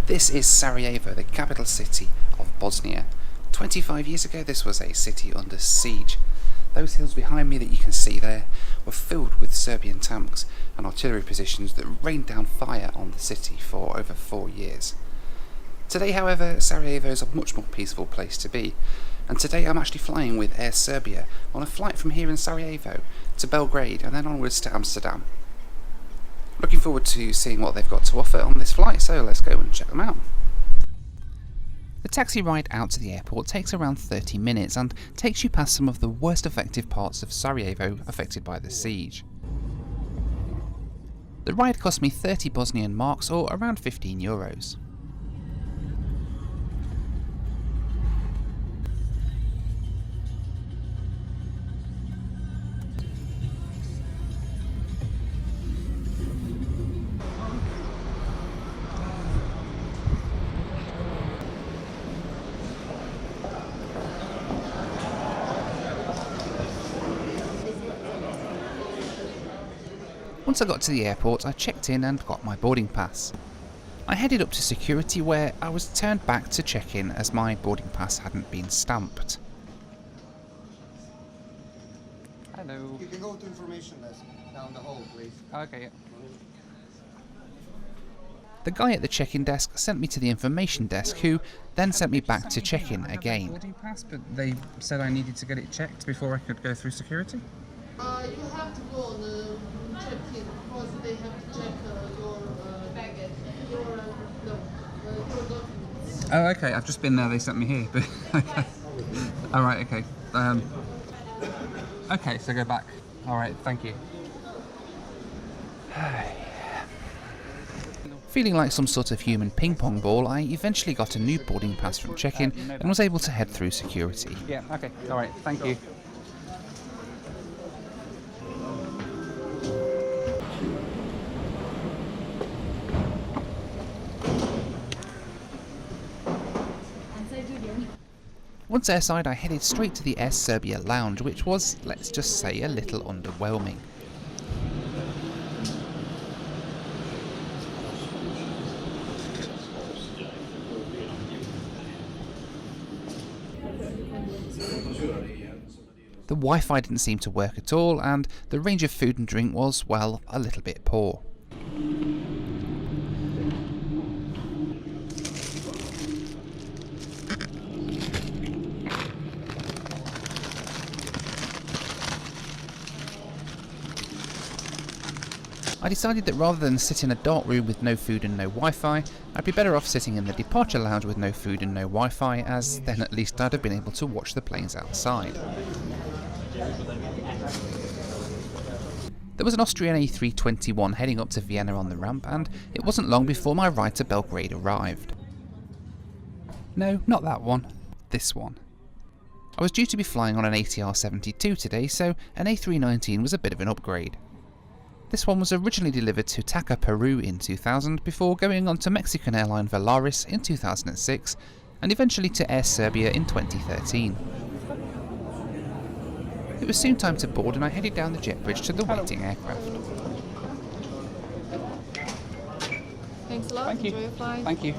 This is Sarajevo, the capital city of Bosnia. 25 years ago this was a city under siege. Those hills behind me that you can see there were filled with Serbian tanks and artillery positions that rained down fire on the city for over 4 years. Today, however, Sarajevo is a much more peaceful place to be, and today I'm actually flying with Air Serbia on a flight from here in Sarajevo to Belgrade and then onwards to Amsterdam. Looking forward to seeing what they've got to offer on this flight, so let's go and check them out. The taxi ride out to the airport takes around 30 minutes and takes you past some of the worst affected parts of Sarajevo affected by the siege. The ride cost me 30 Bosnian marks or around €15. Once I got to the airport, I checked in and got my boarding pass. I headed up to security where I was turned back to check in as my boarding pass hadn't been stamped. Hello. You can go to information desk down the hall, please. Okay, yeah. The guy at the check-in desk sent me to the information desk, who then sent me back to check-in again. Boarding pass, but they said I needed to get it checked before I could go through security? You have to go on check-in because they have to check your baggage, your documents. Oh, okay. I've just been there. They sent me here. But okay. All right. Okay. Okay. So go back. All right. Thank you. Feeling like some sort of human ping pong ball, I eventually got a new boarding pass from check-in and was able to head through security. Yeah. Okay. All right. Thank you. Once airside, I headed straight to the Air Serbia lounge, which was, let's just say, a little underwhelming. The Wi-Fi didn't seem to work at all, and the range of food and drink was, well, a little bit poor. I decided that rather than sit in a dark room with no food and no Wi-Fi, I'd be better off sitting in the departure lounge with no food and no Wi-Fi, as then at least I'd have been able to watch the planes outside. There was an Austrian A321 heading up to Vienna on the ramp, and it wasn't long before my ride to Belgrade arrived. No, not that one. This one. I was due to be flying on an ATR 72 today, so an A319 was a bit of an upgrade. This one was originally delivered to Taka, Peru in 2000, before going on to Mexican airline Volaris in 2006, and eventually to Air Serbia in 2013. It was soon time to board, and I headed down the jet bridge to the waiting aircraft. Thanks a lot. Thank you. Enjoy your flight. Thank you.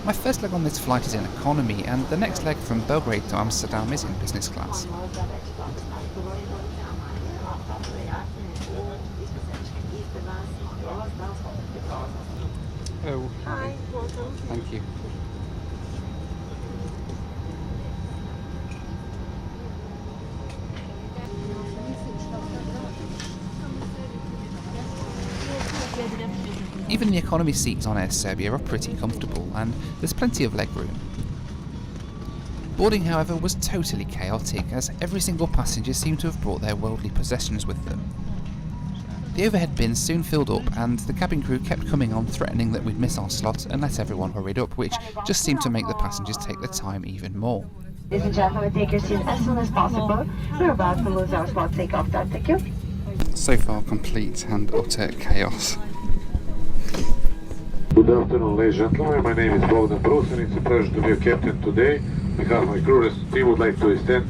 My first leg on this flight is in economy, and the next leg from Belgrade to Amsterdam is in business class. Oh, Hi, welcome. thank you. Even the economy seats on Air Serbia are pretty comfortable, and there's plenty of legroom. Boarding, however, was totally chaotic, as every single passenger seemed to have brought their worldly possessions with them. The overhead bins soon filled up, and the cabin crew kept coming on threatening that we'd miss our slot unless everyone hurried up, which just seemed to make the passengers take their time even more. Ladies and gentlemen, take your seats as soon as possible. We're about to lose our slot takeoff time. Thank you. So far, complete and utter chaos. Good afternoon, ladies and gentlemen. My name is Bruce, and it's a pleasure to be your captain today. On behalf of my crew, the team would like to extend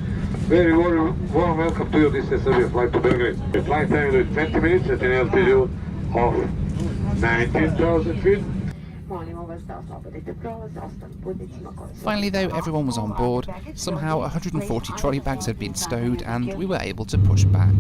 Very warm welcome to you. This is Air Serbia flight to Belgrade. The flight time is 20 minutes at an altitude of 19,000 feet. Finally though, everyone was on board. Somehow 140 trolley bags had been stowed and we were able to push back.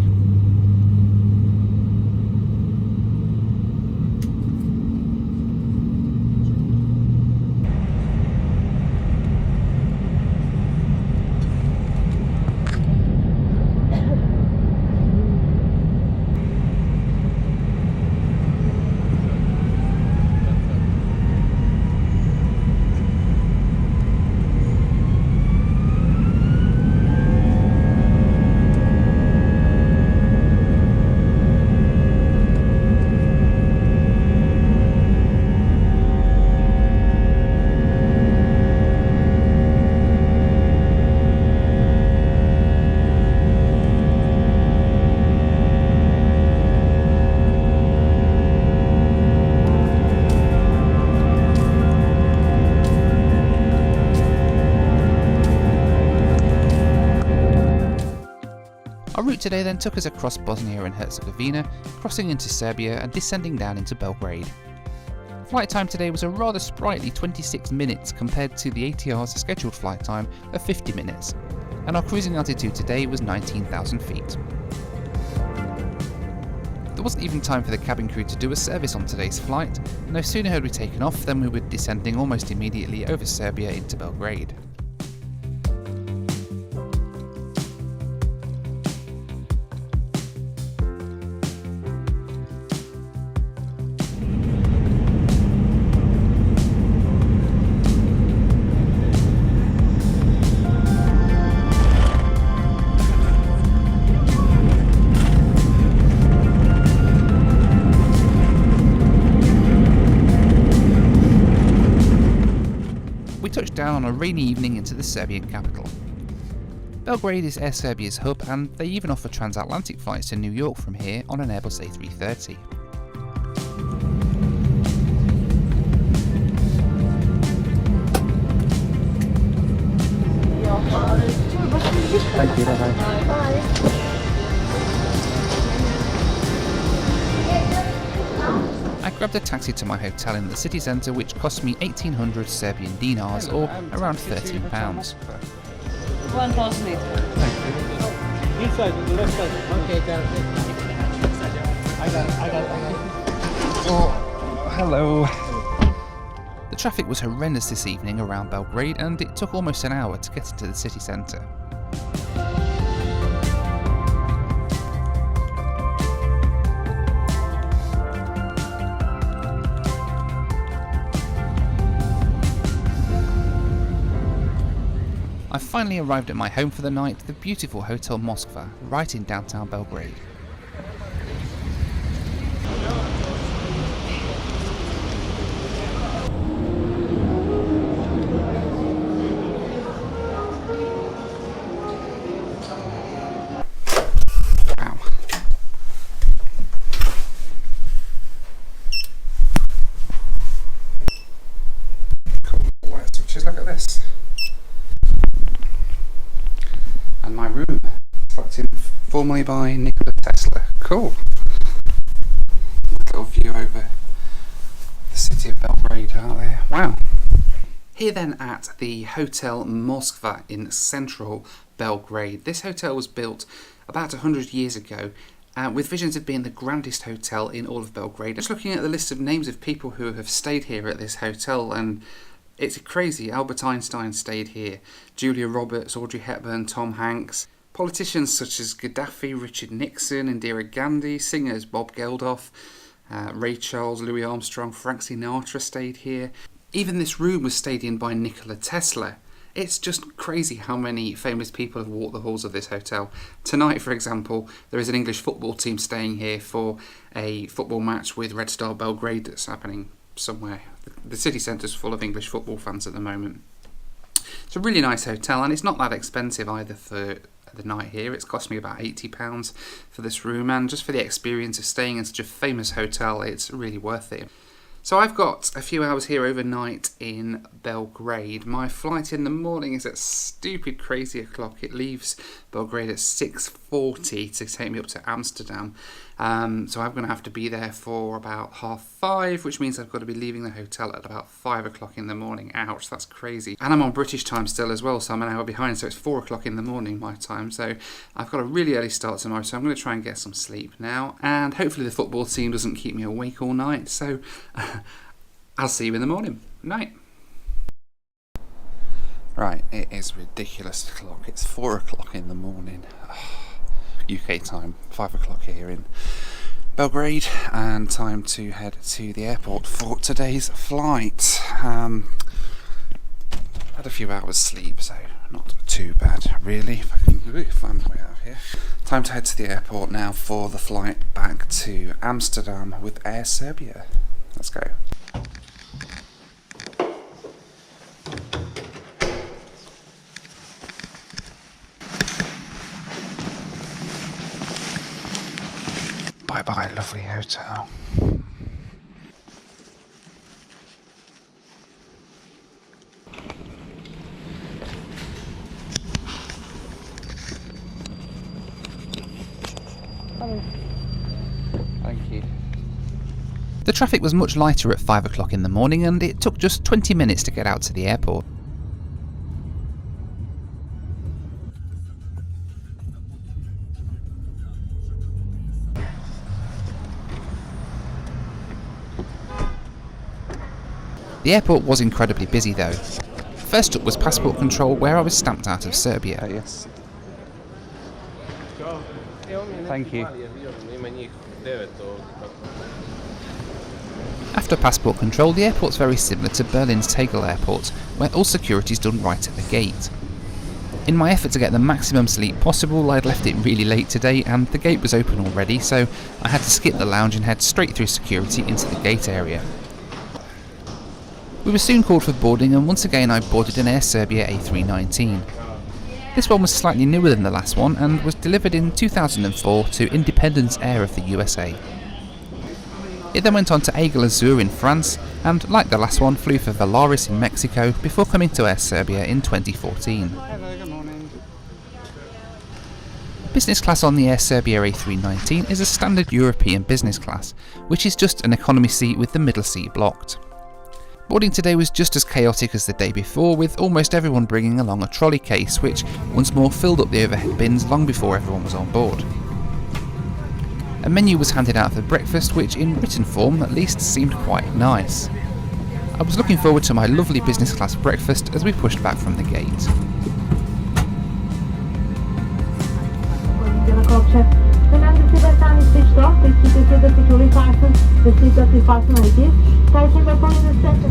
Our route today then took us across Bosnia and Herzegovina, crossing into Serbia and descending down into Belgrade. Flight time today was a rather sprightly 26 minutes compared to the ATR's scheduled flight time of 50 minutes, and our cruising altitude today was 19,000 feet. There wasn't even time for the cabin crew to do a service on today's flight, and no sooner had we taken off than we were descending almost immediately over Serbia into Belgrade. Touched down on a rainy evening into the Serbian capital. Belgrade is Air Serbia's hub and they even offer transatlantic flights to New York from here on an Airbus A330. Thank you, bye-bye. I grabbed a taxi to my hotel in the city centre which cost me 1,800 Serbian dinars or around £13. 1,000 liters. Inside, on the left side. Okay, got it. I got it. Oh, hello. The traffic was horrendous this evening around Belgrade and it took almost an hour to get into the city centre. I finally arrived at my home for the night, the beautiful Hotel Moskva, right in downtown Belgrade. Wow. Cool light switches, look at this. And my room, tucked in formerly by Nikola Tesla. Cool. Little view over the city of Belgrade out there. Wow. Here then at the Hotel Moskva in central Belgrade. This hotel was built about 100 years ago with visions of being the grandest hotel in all of Belgrade. Just looking at the list of names of people who have stayed here at this hotel, and it's crazy. Albert Einstein stayed here, Julia Roberts, Audrey Hepburn, Tom Hanks, politicians such as Gaddafi, Richard Nixon, Indira Gandhi, singers Bob Geldof, Ray Charles, Louis Armstrong, Frank Sinatra stayed here. Even this room was stayed in by Nikola Tesla. It's just crazy how many famous people have walked the halls of this hotel. Tonight, for example, there is an English football team staying here for a football match with Red Star Belgrade that's happening somewhere. The city centre's full of English football fans at the moment. It's a really nice hotel and it's not that expensive either for the night here. It's cost me about £80 for this room, and just for the experience of staying in such a famous hotel, it's really worth it. So I've got a few hours here overnight in Belgrade. My flight in the morning is at stupid crazy o'clock. It leaves Belgrade at 6:40 to take me up to Amsterdam. So I'm going to have to be there for about 5:30, which means I've got to be leaving the hotel at about 5 o'clock in the morning. Ouch, that's crazy. And I'm on British time still as well, so I'm an hour behind, so it's 4 o'clock in the morning my time. So I've got a really early start tomorrow, so I'm going to try and get some sleep now. And hopefully the football team doesn't keep me awake all night. So I'll see you in the morning. Night. Right, it is ridiculous o'clock. It's 4 o'clock in the morning. UK time, 5 o'clock here in Belgrade, and time to head to the airport for today's flight. Had a few hours sleep, so not too bad really. If I can find my way out of here. Time to head to the airport now for the flight back to Amsterdam with Air Serbia. Let's go. Bye-bye, lovely hotel. Thank you. The traffic was much lighter at 5 o'clock in the morning, and it took just 20 minutes to get out to the airport. The airport was incredibly busy though. First up was passport control, where I was stamped out of Serbia. Yes. Thank you. After passport control, the airport's very similar to Berlin's Tegel Airport, where all security is done right at the gate. In my effort to get the maximum sleep possible, I'd left it really late today and the gate was open already, so I had to skip the lounge and head straight through security into the gate area. We were soon called for boarding, and once again I boarded an Air Serbia A319. This one was slightly newer than the last one and was delivered in 2004 to Independence Air of the USA. It then went on to Aigle Azur in France, and like the last one, flew for Volaris in Mexico before coming to Air Serbia in 2014. Hello, good morning. Business class on the Air Serbia A319 is a standard European business class, which is just an economy seat with the middle seat blocked. Boarding today was just as chaotic as the day before, with almost everyone bringing along a trolley case, which once more filled up the overhead bins long before everyone was on board. A menu was handed out for breakfast, which in written form at least seemed quite nice. I was looking forward to my lovely business class breakfast as we pushed back from the gate. Remember to seat belt is switched off. Please keep your seatbelt securely fastened. The seatbelt is fastened like this. Starting by pulling the center.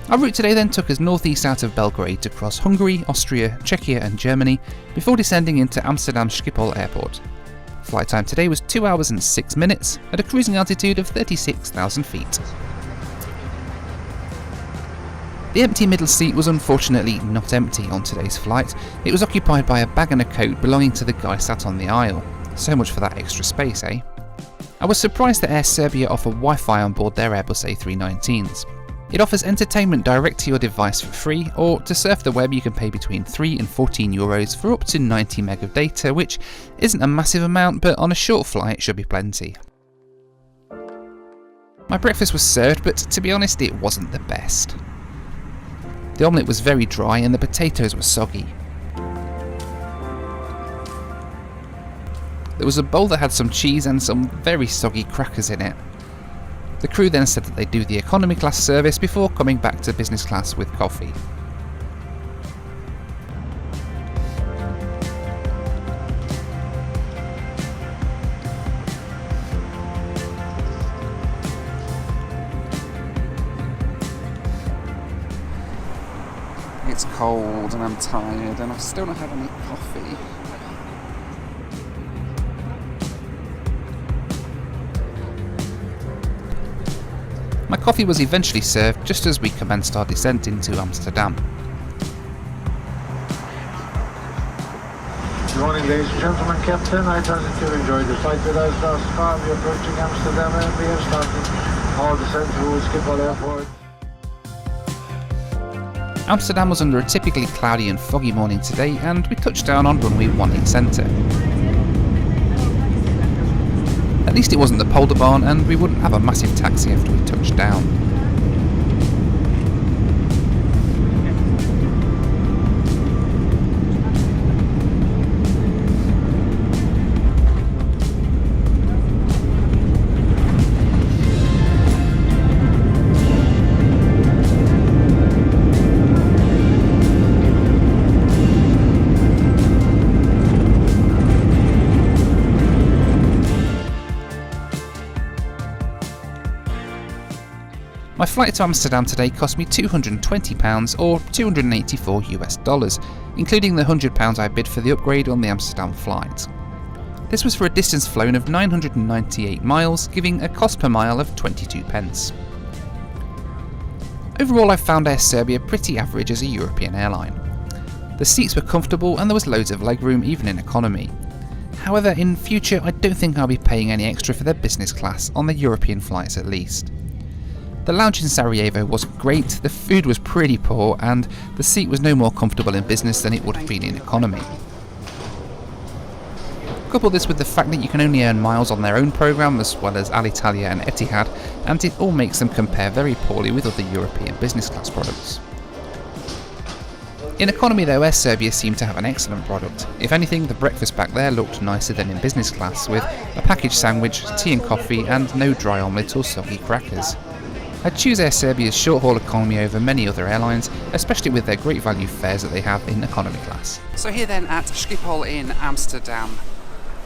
Our route today then took us northeast out of Belgrade to cross Hungary, Austria, Czechia and Germany before descending into Amsterdam Schiphol Airport. Flight time today was 2 hours and 6 minutes at a cruising altitude of 36,000 feet. The empty middle seat was unfortunately not empty on today's flight. It was occupied by a bag and a coat belonging to the guy sat on the aisle. So much for that extra space, eh? I was surprised that Air Serbia offer Wi-Fi on board their Airbus A319s. It offers entertainment direct to your device for free, or to surf the web you can pay between 3 and 14 euros for up to 90 meg of data, which isn't a massive amount, but on a short flight should be plenty. My breakfast was served, but to be honest it wasn't the best. The omelette was very dry and the potatoes were soggy. There was a bowl that had some cheese and some very soggy crackers in it. The crew then said that they'd do the economy class service before coming back to business class with coffee. It's cold and I'm tired and I still don't have any coffee. My coffee was eventually served just as we commenced our descent into Amsterdam. Good morning, ladies and gentlemen. Captain, I trust that you enjoyed the flight with us thus far. We are approaching Amsterdam and we have started our descent through Schiphol Airport. Amsterdam was under a typically cloudy and foggy morning today, and we touched down on runway 18 centre. At least it wasn't the Polderbahn, and we wouldn't have a massive taxi after we touched down. My flight to Amsterdam today cost me £220 or $284 US, including the £100 I bid for the upgrade on the Amsterdam flight. This was for a distance flown of 998 miles, giving a cost per mile of 22 pence. Overall, I found Air Serbia pretty average as a European airline. The seats were comfortable and there was loads of legroom even in economy. However, in future I don't think I'll be paying any extra for their business class on the European flights at least. The lounge in Sarajevo was great, the food was pretty poor, and the seat was no more comfortable in business than it would have been in economy. Couple this with the fact that you can only earn miles on their own programme as well as Alitalia and Etihad, and it all makes them compare very poorly with other European business class products. In economy though, Air Serbia seemed to have an excellent product. If anything, the breakfast back there looked nicer than in business class, with a packaged sandwich, tea and coffee, and no dry omelette or soggy crackers. I'd choose Air Serbia's short-haul economy over many other airlines, especially with their great value fares that they have in economy class. So here then at Schiphol in Amsterdam,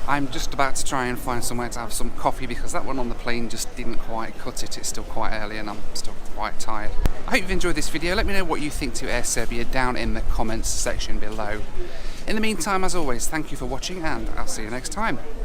I'm just about to try and find somewhere to have some coffee because that one on the plane just didn't quite cut it. It's still quite early and I'm still quite tired. I hope you've enjoyed this video. Let me know what you think to Air Serbia down in the comments section below. In the meantime, as always, thank you for watching and I'll see you next time.